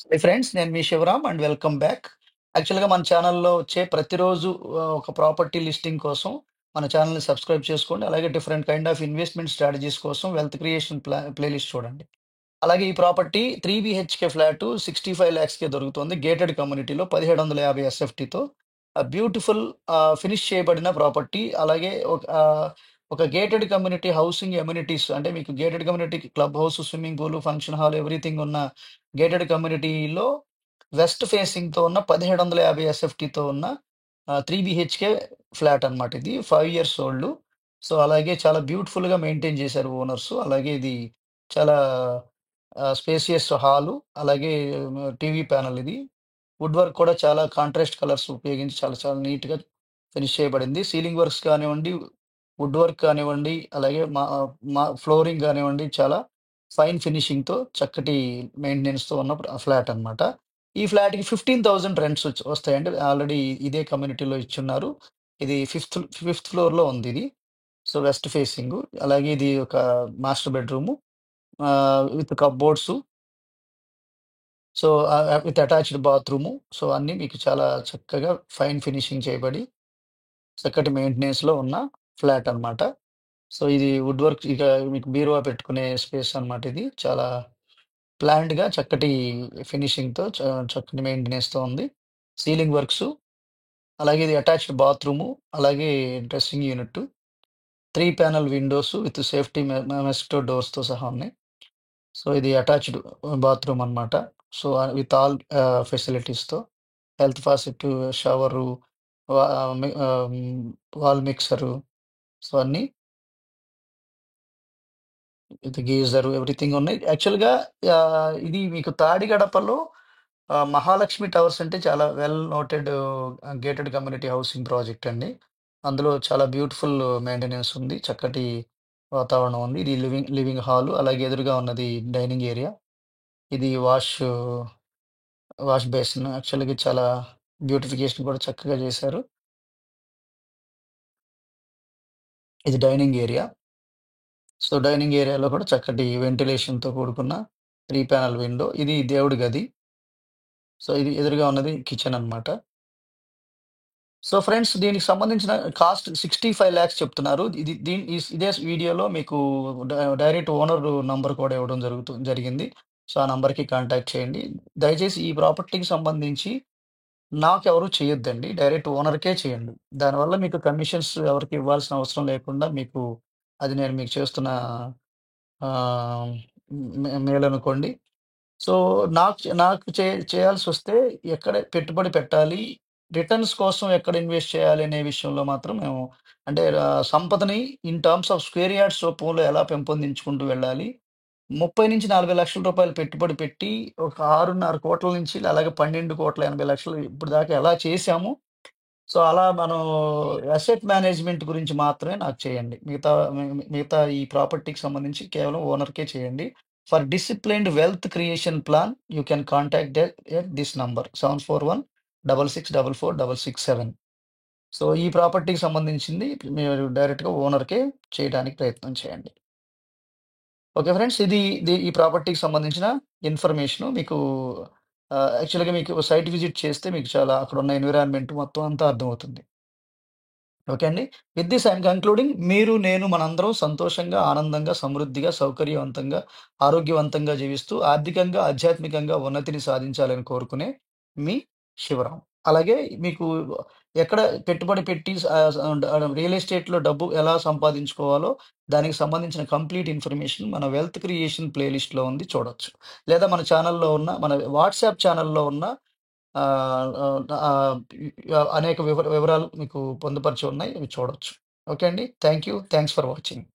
Hi friends. నేను మీ Shivaram and welcome back. యాక్చువల్‌గా మన ఛానల్‌లో వచ్చే ప్రతిరోజు ఒక ప్రాపర్టీ లిస్టింగ్ కోసం మన ఛానెల్‌ని సబ్స్క్రైబ్ చేసుకోండి. అలాగే different kind of investment strategies కోసం వెల్త్ క్రియేషన్ ప్లేలిస్ట్ చూడండి. అలాగే ఈ ప్రాపర్టీ 3 బీహెచ్‌కే ఫ్లాటు 65 లాక్స్‌కే దొరుకుతుంది. గేటెడ్ కమ్యూనిటీలో 1750 ఎస్ఎఫ్టీతో బ్యూటిఫుల్ ఫినిష్ చేయబడిన ప్రాపర్టీ. అలాగే ఒక గేటెడ్ కమ్యూనిటీ హౌసింగ్ ఎమ్యూనిటీస్ అంటే మీకు గేటెడ్ కమ్యూనిటీకి club house, swimming pool, function hall everything ఉన్న గేటెడ్ కమ్యూనిటీలో వెస్ట్ ఫేసింగ్‌తో ఉన్న 1750 ఎస్ఎఫ్టీతో ఉన్న 3 బీహెచ్‌కే ఫ్లాట్ అనమాట ఇది. 5 ఇయర్స్ ఓల్డ్. సో, అలాగే చాలా బ్యూటిఫుల్‌గా మెయింటైన్ చేశారు ఓనర్స్. అలాగే ఇది చాలా స్పేసియస్ హాలు. అలాగే టీవీ ప్యానెల్ ఇది. వుడ్ వర్క్ కూడా చాలా కాంట్రాస్ట్ కలర్స్ ఉపయోగించి చాలా చాలా నీట్‌గా ఫినిష్ చేయబడింది. సీలింగ్ వర్క్స్ కానివ్వండి, వుడ్ వర్క్ కానివ్వండి, అలాగే మా మా ఫ్లోరింగ్ గానివ్వండి, చాలా ఫైన్ ఫినిషింగ్‌తో చక్కటి మెయింటెనెన్స్‌తో ఉన్న ఫ్లాట్ అనమాట. ఈ ఫ్లాట్‌కి 15,000 రెంట్స్ వస్తాయండి. ఆల్రెడీ ఇదే కమ్యూనిటీలో ఇచ్చున్నారు. ఇది ఫిఫ్త్ ఫ్లోర్‌లో ఉందిది. So, west facing. అలాగే ఇది ఒక master bedroom with cupboards. So, with attached bathroom. So, అన్నీ మీకు చాలా చక్కగా ఫైన్ ఫినిషింగ్ చేయబడి, చక్కటి మెయింటెనెన్స్‌లో ఉన్న ఫ్లాట్ అనమాట. సో, ఇది వుడ్ వర్క్ ఇక మీకు బీరువా పెట్టుకునే స్పేస్ అనమాట ఇది. చాలా ప్లాన్డ్‌గా చక్కటి ఫినిషింగ్‌తో చక్కటి మెయింటెనెన్స్‌తో ఉంది. సీలింగ్ వర్క్సు, అలాగే ఇది అటాచ్డ్ బాత్రూము, అలాగే dressing unit. 3 panel windows with safety mosquito డోర్స్‌తో సహా ఉన్నాయి. సో, ఇది అటాచ్డ్ బాత్రూమ్ అనమాట. సో, విత్ ఆల్ ఫెసిలిటీస్‌తో హెల్త్ ఫాసిట్, షవరు, వా మి వాల్ మిక్సరు. సో, అన్నీ విత్ గీజరు ఎవ్రీథింగ్ ఉన్నాయి. యాక్చువల్‌గా ఇది మీకు తాడిగడపలో మహాలక్ష్మి టవర్స్ అంటే చాలా well noted gated community housing project అండి. అందులో చాలా బ్యూటిఫుల్ మెయింటెనెన్స్ ఉంది. చక్కటి వాతావరణం ఉంది. ఇది లివింగ్ లివింగ్ హాలు. అలాగే ఎదురుగా ఉన్నది డైనింగ్ ఏరియా. ఇది వాష్ బేసిన్. యాక్చువల్‌గా చాలా బ్యూటిఫికేషన్ కూడా చక్కగా చేశారు. ఇది డైనింగ్ ఏరియా. సో, డైనింగ్ ఏరియాలో కూడా చక్కటి వెంటిలేషన్‌తో కూడుకున్న 3 ప్యానెల్ విండో. ఇది దేవుడి గది. సో, ఇది ఎదురుగా ఉన్నది కిచెన్ అనమాట. సో, ఫ్రెండ్స్ దీనికి సంబంధించిన కాస్ట్ 65 లాక్స్ చెప్తున్నారు. ఇది ఇదే వీడియోలో మీకు డైరెక్ట్ ఓనర్ నంబర్ కూడా ఇవ్వడం జరిగింది. సో, ఆ నంబర్‌కి కాంటాక్ట్ చేయండి. దయచేసి ఈ ప్రాపర్టీకి సంబంధించి నాకెవరు చేయొద్దండి. డైరెక్ట్ ఓనర్‌కే చేయండి. దానివల్ల మీకు కమిషన్స్ ఎవరికీ ఇవ్వాల్సిన అవసరం లేకుండా అది నేను మీకు చేస్తున్న ఆహ్, మేలనుకోండి. సో, నాకు చేయాల్సొస్తే ఎక్కడ పెట్టుబడి పెట్టాలి, రిటర్న్స్ కోసం ఎక్కడ ఇన్వెస్ట్ చేయాలి అనే విషయంలో మాత్రం మేము అంటే సంపదని in terms of square yards రూపంలో ఎలా పెంపొందించుకుంటూ వెళ్ళాలి. 30,00,000-40,00,000 రూపాయలు పెట్టుబడి పెట్టి ఒక 6,5,00,00,000 నుంచి అలాగే 12,80,00,000 ఇప్పుడు దాకా ఎలా చేశామో, సో, అలా మనం అసెట్ మేనేజ్‌మెంట్ గురించి మాత్రమే నాకు చేయండి. మిగతా ఈ ప్రాపర్టీకి సంబంధించి కేవలం ఓనర్‌కే చేయండి. For disciplined wealth creation plan you can contact at this number 7416446667. So, ఈ ప్రాపర్టీకి సంబంధించింది మీరు డైరెక్ట్‌గా ఓనర్‌కే చేయడానికి ప్రయత్నం చేయండి. Okay friends. ఈ ప్రాపర్టీకి సంబంధించిన ఇన్ఫర్మేషను మీకు యాక్చువల్‌గా మీకు సైట్ విజిట్ చేస్తే మీకు చాలా అక్కడున్న ఎన్విరాన్మెంట్ మొత్తం అంతా అర్థమవుతుంది. ఓకే అండి. With this I'm concluding. నేను మనందరం సంతోషంగా, ఆనందంగా, సమృద్ధిగా, సౌకర్యవంతంగా, ఆరోగ్యవంతంగా జీవిస్తూ ఆర్థికంగా, ఆధ్యాత్మికంగా ఉన్నతిని సాధించాలని కోరుకునే మీ శివరాం. అలాగే మీకు ఎక్కడ పెట్టుబడి పెట్టి రియల్ ఎస్టేట్‌లో డబ్బు ఎలా సంపాదించుకోవాలో దానికి సంబంధించిన కంప్లీట్ ఇన్ఫర్మేషన్ మన వెల్త్ క్రియేషన్ ప్లేలిస్ట్‌లో ఉంది చూడొచ్చు. లేదా మన వాట్సాప్ ఛానెల్‌లో ఉన్న ఆహ్, ఆహ్, ఆహ్, అనేక వివరాలు మీకు పొందుపరిచి ఉన్నాయి. అవి చూడొచ్చు. ఓకే అండి. Thanks for watching.